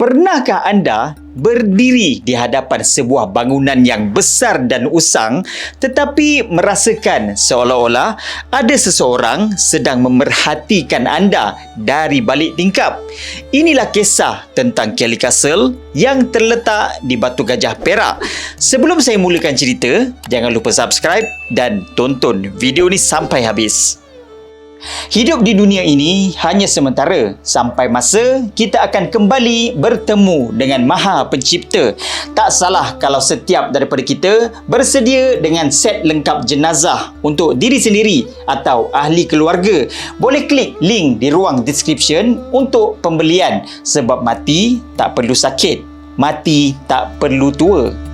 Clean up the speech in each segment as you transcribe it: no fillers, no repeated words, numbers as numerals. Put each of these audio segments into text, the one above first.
Pernahkah anda berdiri di hadapan sebuah bangunan yang besar dan usang tetapi merasakan seolah-olah ada seseorang sedang memerhatikan anda dari balik tingkap? Inilah kisah tentang Kelly Castle yang terletak di Batu Gajah, Perak. Sebelum saya mulakan cerita, jangan lupa subscribe dan tonton video ni sampai habis. Hidup di dunia ini hanya sementara sampai masa kita akan kembali bertemu dengan Maha Pencipta. Tak salah kalau setiap daripada kita bersedia dengan set lengkap jenazah untuk diri sendiri atau ahli keluarga. Boleh klik link di ruang description untuk pembelian, sebab mati tak perlu sakit, mati tak perlu tua.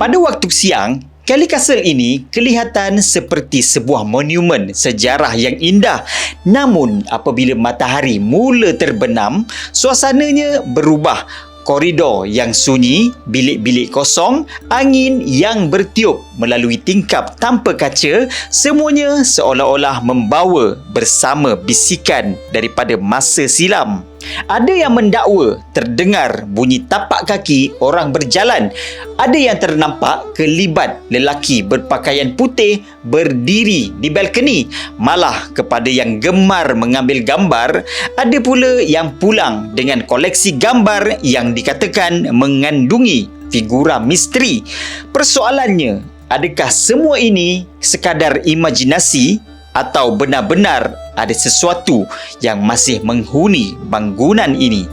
Pada waktu siang, Kelly Castle ini kelihatan seperti sebuah monumen sejarah yang indah. Namun, apabila matahari mula terbenam, suasananya berubah. Koridor yang sunyi, bilik-bilik kosong, angin yang bertiup melalui tingkap tanpa kaca, semuanya seolah-olah membawa bersama bisikan daripada masa silam. Ada yang mendakwa terdengar bunyi tapak kaki orang berjalan. Ada yang ternampak kelibat lelaki berpakaian putih berdiri di balkoni. Malah kepada yang gemar mengambil gambar, ada pula yang pulang dengan koleksi gambar yang dikatakan mengandungi figura misteri. Persoalannya, adakah semua ini sekadar imajinasi atau benar-benar ada sesuatu yang masih menghuni bangunan ini?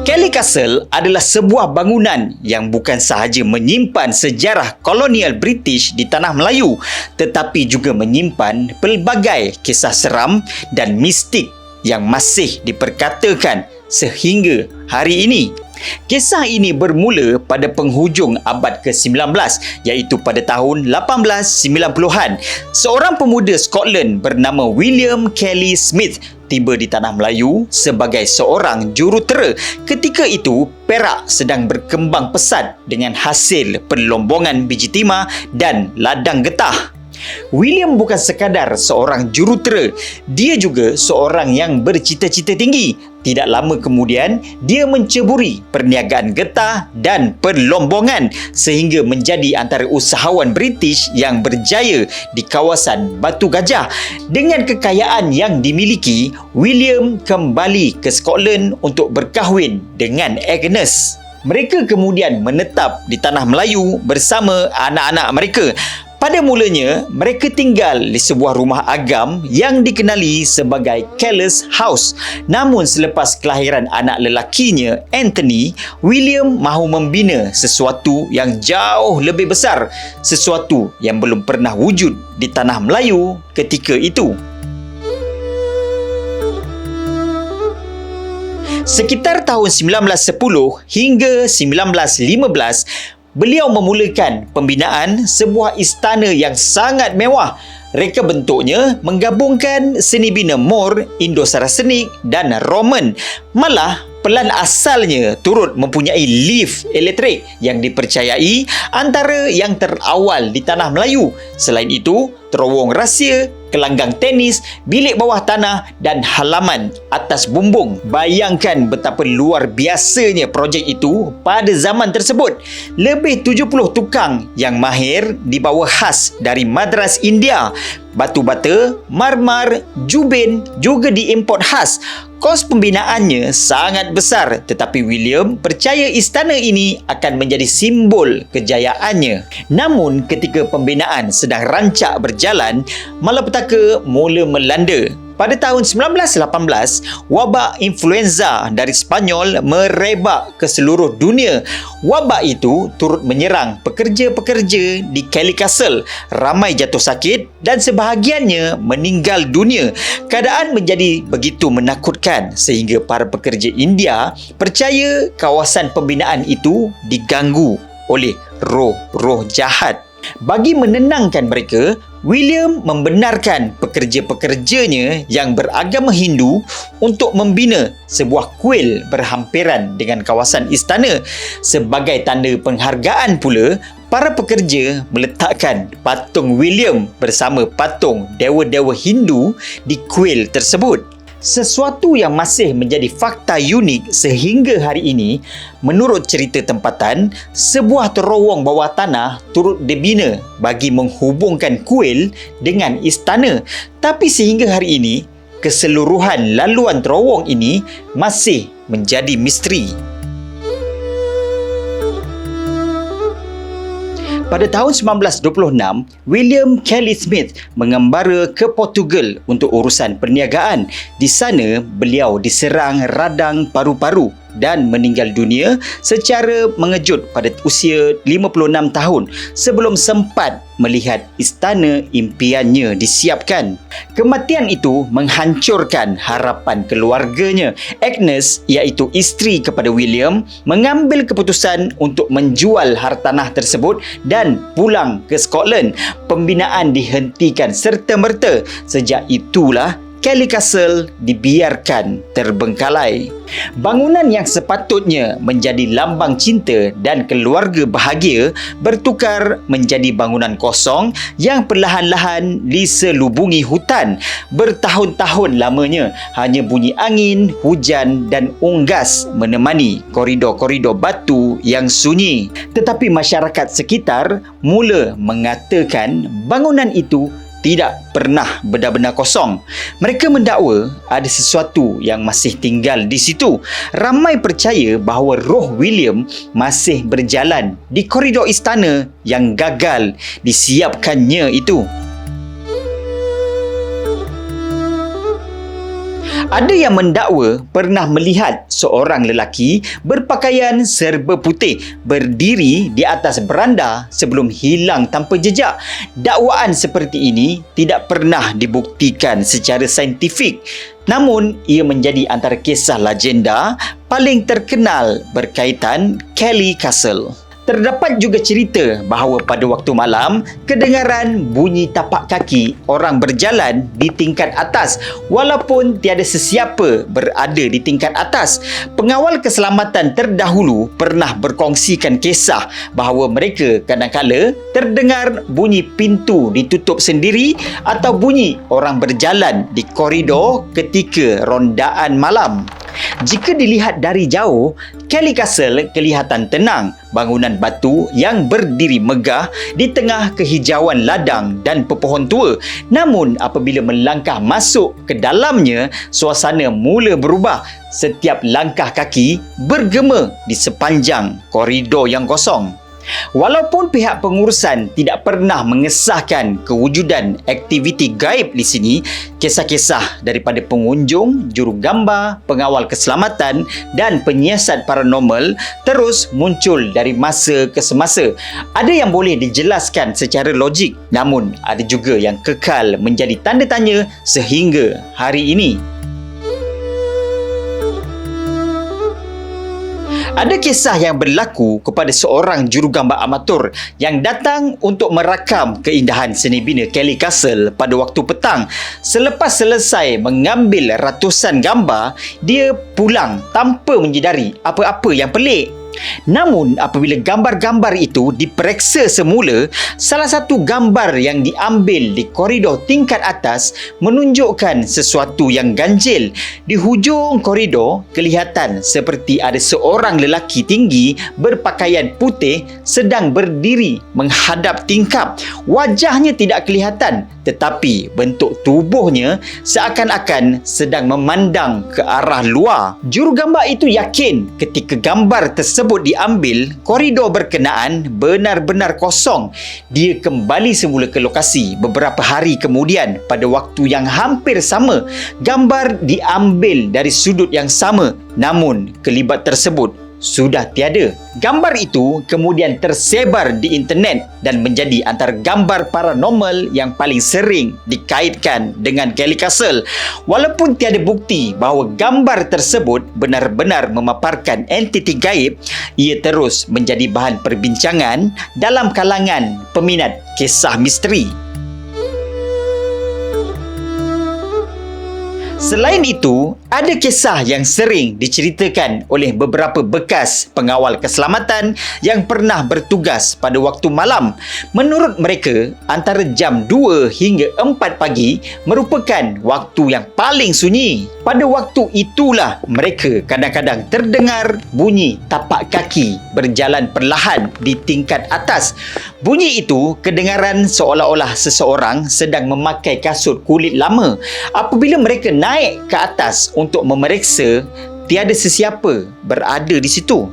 Kelly Castle adalah sebuah bangunan yang bukan sahaja menyimpan sejarah kolonial British di tanah Melayu, tetapi juga menyimpan pelbagai kisah seram dan mistik yang masih diperkatakan sehingga hari ini. Kisah ini bermula pada penghujung abad ke-19, iaitu pada tahun 1890-an. Seorang pemuda Scotland bernama William Kelly Smith tiba di tanah Melayu sebagai seorang jurutera. Ketika itu, Perak sedang berkembang pesat dengan hasil perlombongan biji timah dan ladang getah. William bukan sekadar seorang jurutera, dia juga seorang yang bercita-cita tinggi. Tidak lama kemudian, dia menceburi perniagaan getah dan perlombongan sehingga menjadi antara usahawan British yang berjaya di kawasan Batu Gajah. Dengan kekayaan yang dimiliki, William kembali ke Scotland untuk berkahwin dengan Agnes. Mereka kemudian menetap di tanah Melayu bersama anak-anak mereka. Pada mulanya, mereka tinggal di sebuah rumah agam yang dikenali sebagai Keller's House. Namun selepas kelahiran anak lelakinya, Anthony, William mahu membina sesuatu yang jauh lebih besar, sesuatu yang belum pernah wujud di tanah Melayu ketika itu. Sekitar tahun 1910 hingga 1915, beliau memulakan pembinaan sebuah istana yang sangat mewah. Reka bentuknya menggabungkan seni bina Moor, Indo-Saracenic dan Roman. Malah, pelan asalnya turut mempunyai lift elektrik yang dipercayai antara yang terawal di tanah Melayu. Selain itu, terowong rahsia, kelanggang tenis, bilik bawah tanah dan halaman atas bumbung. Bayangkan betapa luar biasanya projek itu pada zaman tersebut. Lebih 70 tukang yang mahir dibawa khas dari Madras, India. Batu bata, marmar, jubin juga diimport khas. Kos pembinaannya sangat besar, tetapi William percaya istana ini akan menjadi simbol kejayaannya. Namun ketika pembinaan sedang rancak berjalan, malapetaka mula melanda. Pada tahun 1918, wabak influenza dari Spanyol merebak ke seluruh dunia. Wabak itu turut menyerang pekerja-pekerja di Kelly Castle. Ramai jatuh sakit dan sebahagiannya meninggal dunia. Keadaan menjadi begitu menakutkan sehingga para pekerja India percaya kawasan pembinaan itu diganggu oleh roh-roh jahat. Bagi menenangkan mereka, William membenarkan pekerja-pekerjanya yang beragama Hindu untuk membina sebuah kuil berhampiran dengan kawasan istana. Sebagai tanda penghargaan pula, para pekerja meletakkan patung William bersama patung dewa-dewa Hindu di kuil tersebut. Sesuatu yang masih menjadi fakta unik sehingga hari ini, menurut cerita tempatan, sebuah terowong bawah tanah turut dibina bagi menghubungkan kuil dengan istana. Tapi sehingga hari ini, keseluruhan laluan terowong ini masih menjadi misteri. Pada tahun 1926, William Kelly Smith mengembara ke Portugal untuk urusan perniagaan. Di sana, beliau diserang radang paru-paru dan meninggal dunia secara mengejut pada usia 56 tahun sebelum sempat melihat istana impiannya disiapkan. Kematian itu menghancurkan harapan keluarganya. Agnes, iaitu isteri kepada William, mengambil keputusan untuk menjual hartanah tersebut dan pulang ke Scotland. Pembinaan dihentikan serta-merta. Sejak itulah Kelly Castle dibiarkan terbengkalai. Bangunan yang sepatutnya menjadi lambang cinta dan keluarga bahagia bertukar menjadi bangunan kosong yang perlahan-lahan diselubungi hutan. Bertahun-tahun lamanya hanya bunyi angin, hujan dan unggas menemani koridor-koridor batu yang sunyi. Tetapi masyarakat sekitar mula mengatakan bangunan itu tidak pernah benar-benar kosong. Mereka mendakwa ada sesuatu yang masih tinggal di situ. Ramai percaya bahawa roh William masih berjalan di koridor istana yang gagal disiapkannya itu. Ada yang mendakwa pernah melihat seorang lelaki berpakaian serba putih berdiri di atas beranda sebelum hilang tanpa jejak. Dakwaan seperti ini tidak pernah dibuktikan secara saintifik. Namun, ia menjadi antara kisah legenda paling terkenal berkaitan Kelly Castle. Terdapat juga cerita bahawa pada waktu malam, kedengaran bunyi tapak kaki orang berjalan di tingkat atas walaupun tiada sesiapa berada di tingkat atas. Pengawal keselamatan terdahulu pernah berkongsikan kisah bahawa mereka kadang-kala terdengar bunyi pintu ditutup sendiri atau bunyi orang berjalan di koridor ketika rondaan malam. Jika dilihat dari jauh, Kelly Castle kelihatan tenang, bangunan batu yang berdiri megah di tengah kehijauan ladang dan pepohon tua. Namun apabila melangkah masuk ke dalamnya, suasana mula berubah. Setiap langkah kaki bergema di sepanjang koridor yang kosong. Walaupun pihak pengurusan tidak pernah mengesahkan kewujudan aktiviti gaib di sini, kisah-kisah daripada pengunjung, jurugambar, pengawal keselamatan dan penyiasat paranormal terus muncul dari masa ke semasa. Ada yang boleh dijelaskan secara logik, namun ada juga yang kekal menjadi tanda tanya sehingga hari ini. Ada kisah yang berlaku kepada seorang jurugambar amatur yang datang untuk merakam keindahan seni bina Kelly Castle pada waktu petang. Selepas selesai mengambil ratusan gambar, dia pulang tanpa menyedari apa-apa yang pelik. Namun apabila gambar-gambar itu diperiksa semula, salah satu gambar yang diambil di koridor tingkat atas menunjukkan sesuatu yang ganjil. Di hujung koridor kelihatan seperti ada seorang lelaki tinggi berpakaian putih sedang berdiri menghadap tingkap. Wajahnya tidak kelihatan, tetapi bentuk tubuhnya seakan-akan sedang memandang ke arah luar. Jurugambar itu yakin ketika gambar tersebut diambil, koridor berkenaan benar-benar kosong. Dia kembali semula ke lokasi beberapa hari kemudian pada waktu yang hampir sama. Gambar diambil dari sudut yang sama, namun kelibat tersebut sudah tiada. Gambar itu kemudian tersebar di internet dan menjadi antara gambar paranormal yang paling sering dikaitkan dengan Kelly Castle. Walaupun tiada bukti bahawa gambar tersebut benar-benar memaparkan entiti gaib, ia terus menjadi bahan perbincangan dalam kalangan peminat kisah misteri. Selain itu, ada kisah yang sering diceritakan oleh beberapa bekas pengawal keselamatan yang pernah bertugas pada waktu malam. Menurut mereka, antara jam 2 hingga 4 pagi merupakan waktu yang paling sunyi. Pada waktu itulah mereka kadang-kadang terdengar bunyi tapak kaki berjalan perlahan di tingkat atas. Bunyi itu kedengaran seolah-olah seseorang sedang memakai kasut kulit lama. Apabila mereka naik ke atas untuk memeriksa, tiada sesiapa berada di situ.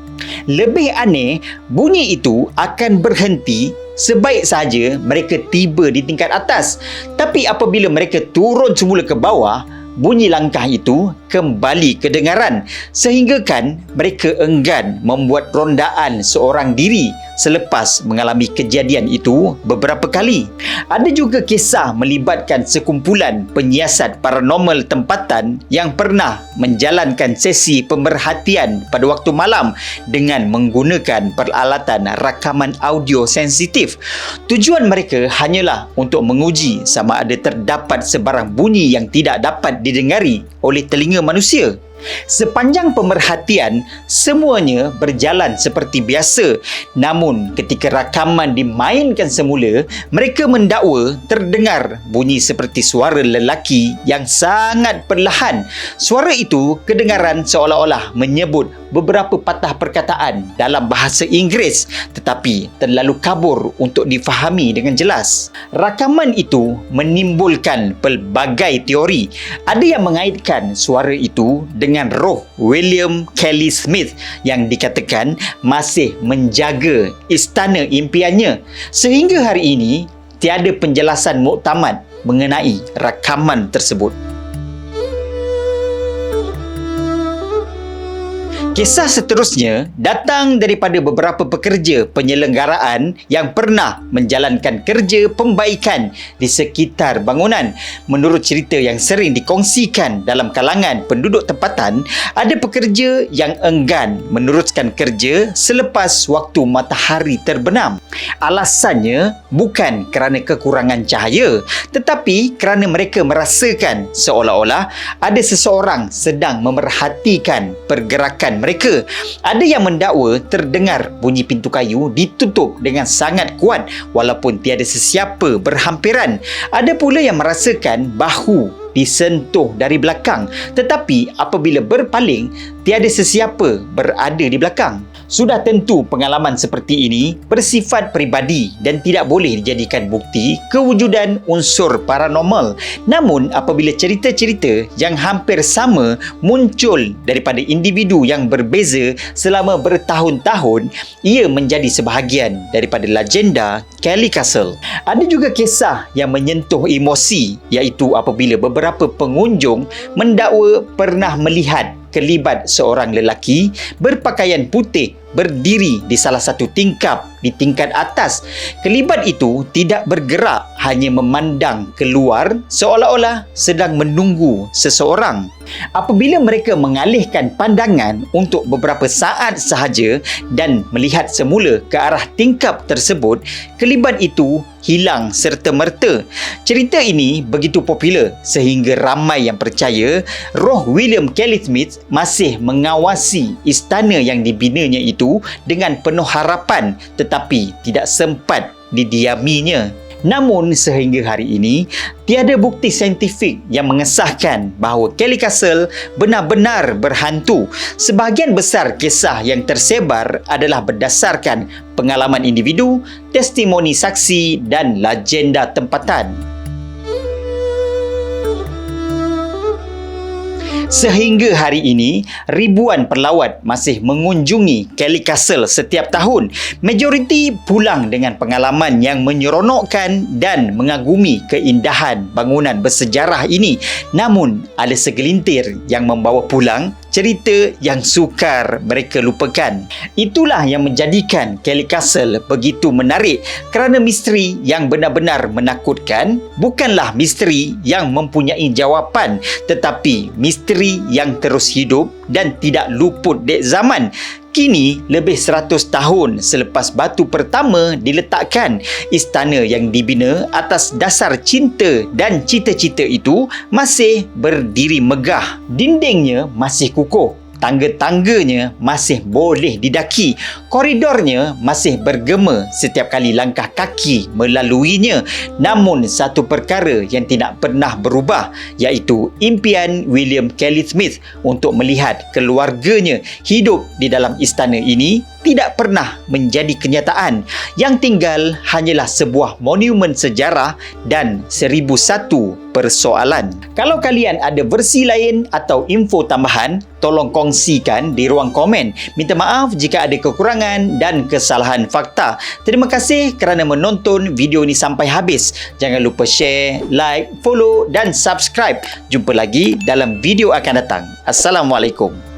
Lebih aneh, bunyi itu akan berhenti sebaik sahaja mereka tiba di tingkat atas. Tapi apabila mereka turun semula ke bawah, bunyi langkah itu kembali kedengaran sehinggakan mereka enggan membuat rondaan seorang diri selepas mengalami kejadian itu beberapa kali. Ada juga kisah melibatkan sekumpulan penyiasat paranormal tempatan yang pernah menjalankan sesi pemerhatian pada waktu malam dengan menggunakan peralatan rakaman audio sensitif. Tujuan mereka hanyalah untuk menguji sama ada terdapat sebarang bunyi yang tidak dapat didengari oleh telinga manusia. Sepanjang pemerhatian, semuanya berjalan seperti biasa. Namun, ketika rakaman dimainkan semula, mereka mendakwa terdengar bunyi seperti suara lelaki yang sangat perlahan. Suara itu kedengaran seolah-olah menyebut beberapa patah perkataan dalam bahasa Inggeris, tetapi terlalu kabur untuk difahami dengan jelas. Rakaman itu menimbulkan pelbagai teori. Ada yang mengaitkan suara itu dengan roh William Kelly Smith yang dikatakan masih menjaga istana impiannya. Sehingga hari ini, tiada penjelasan muktamad mengenai rakaman tersebut. Kisah seterusnya datang daripada beberapa pekerja penyelenggaraan yang pernah menjalankan kerja pembaikan di sekitar bangunan. Menurut cerita yang sering dikongsikan dalam kalangan penduduk tempatan, ada pekerja yang enggan meneruskan kerja selepas waktu matahari terbenam. Alasannya bukan kerana kekurangan cahaya, tetapi kerana mereka merasakan seolah-olah ada seseorang sedang memerhatikan pergerakan mereka. Ada yang mendakwa terdengar bunyi pintu kayu ditutup dengan sangat kuat walaupun tiada sesiapa berhampiran. Ada pula yang merasakan bahu disentuh dari belakang, tetapi apabila berpaling, tiada sesiapa berada di belakang. Sudah tentu pengalaman seperti ini bersifat peribadi dan tidak boleh dijadikan bukti kewujudan unsur paranormal. Namun apabila cerita-cerita yang hampir sama muncul daripada individu yang berbeza selama bertahun-tahun, ia menjadi sebahagian daripada legenda Kelly Castle. Ada juga kisah yang menyentuh emosi, iaitu apabila beberapa pengunjung mendakwa pernah melihat kelibat seorang lelaki berpakaian putih berdiri di salah satu tingkap di tingkat atas. Kelibat itu tidak bergerak, hanya memandang keluar seolah-olah sedang menunggu seseorang. Apabila mereka mengalihkan pandangan untuk beberapa saat sahaja dan melihat semula ke arah tingkap tersebut, kelibat itu hilang serta-merta. Cerita ini begitu popular sehingga ramai yang percaya roh William Kelly Smith masih mengawasi istana yang dibinanya itu dengan penuh harapan, tetapi tidak sempat didiaminya. Namun sehingga hari ini, tiada bukti saintifik yang mengesahkan bahawa Kelly Castle benar-benar berhantu. Sebahagian besar kisah yang tersebar adalah berdasarkan pengalaman individu, testimoni saksi dan legenda tempatan. Sehingga hari ini, ribuan pelawat masih mengunjungi Kelly Castle setiap tahun. Majoriti pulang dengan pengalaman yang menyeronokkan dan mengagumi keindahan bangunan bersejarah ini. Namun, ada segelintir yang membawa pulang cerita yang sukar mereka lupakan. Itulah yang menjadikan Kelly Castle begitu menarik kerana misteri yang benar-benar menakutkan bukanlah misteri yang mempunyai jawapan, tetapi misteri yang terus hidup dan tidak luput dek zaman. Kini, lebih 100 tahun selepas batu pertama diletakkan, istana yang dibina atas dasar cinta dan cita-cita itu masih berdiri megah. Dindingnya masih kukuh. Tangga-tangganya masih boleh didaki. Koridornya masih bergema setiap kali langkah kaki melaluinya. Namun satu perkara yang tidak pernah berubah, iaitu impian William Kelly Smith untuk melihat keluarganya hidup di dalam istana ini tidak pernah menjadi kenyataan. Yang tinggal hanyalah sebuah monumen sejarah dan 1001 persoalan. Kalau kalian ada versi lain atau info tambahan, tolong kongsikan di ruang komen. Minta maaf jika ada kekurangan dan kesalahan fakta. Terima kasih kerana menonton video ini sampai habis. Jangan lupa share, like, follow dan subscribe. Jumpa lagi dalam video akan datang. Assalamualaikum.